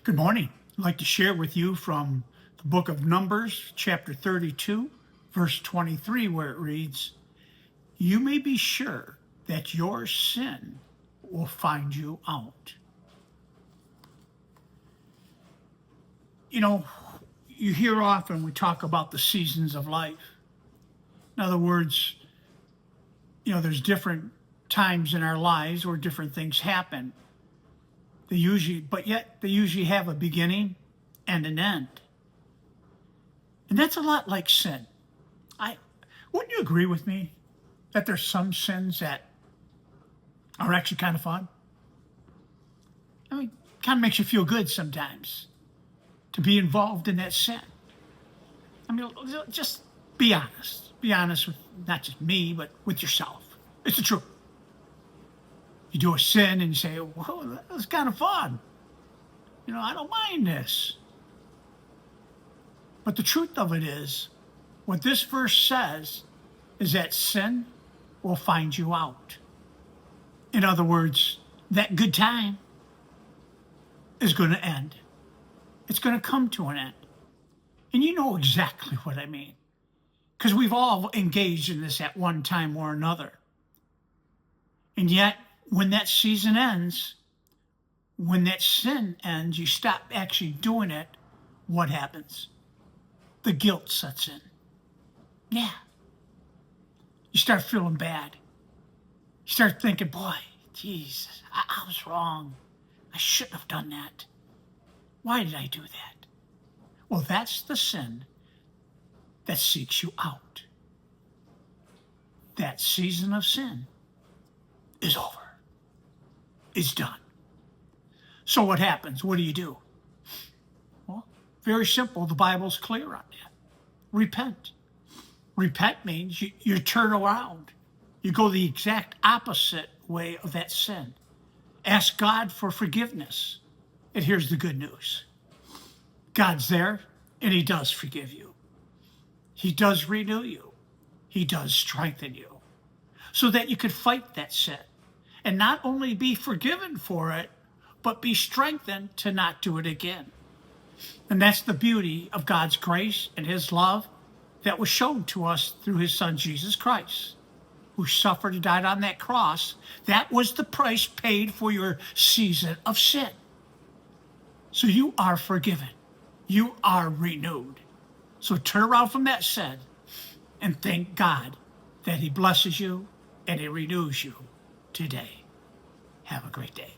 Good morning. I'd like to share with you from the book of Numbers, chapter 32, verse 23, where it reads, "You may be sure that your sin will find you out." You know, you hear often we talk about the seasons of life. In other words, there's different times in our lives where different things happen. But yet they usually have a beginning and an end. And that's a lot like sin. I Wouldn't you agree with me that there's some sins that are actually kind of fun? I mean, kind of makes you feel good sometimes to be involved in that sin. I mean, just be honest. Be honest with not just me, but with yourself. It's the truth. You do a sin and you say, "Well, that was kind of fun. I don't mind this." But the truth of it is, what this verse says is that sin will find you out. In other words, that good time is going to end. It's going to come to an end. And you know exactly what I mean, because we've all engaged in this at one time or another. And yet, when that season ends, when that sin ends, you stop actually doing it, what happens? The guilt sets in. Yeah. You start feeling bad. You start thinking, boy, Jesus, I was wrong. I shouldn't have done that. Why did I do that? Well, that's the sin that seeks you out. That season of sin is over. It's done. So what happens? What do? Well, very simple. The Bible's clear on that. Repent. Repent means you turn around. You go the exact opposite way of that sin. Ask God for forgiveness. And here's the good news. God's there, and He does forgive you. He does renew you. He does strengthen you so that you could fight that sin and not only be forgiven for it, but be strengthened to not do it again. And that's the beauty of God's grace and His love that was shown to us through His Son, Jesus Christ, who suffered and died on that cross. That was the price paid for your season of sin. So you are forgiven. You are renewed. So turn around from that sin and thank God that He blesses you and He renews you today. Have a great day.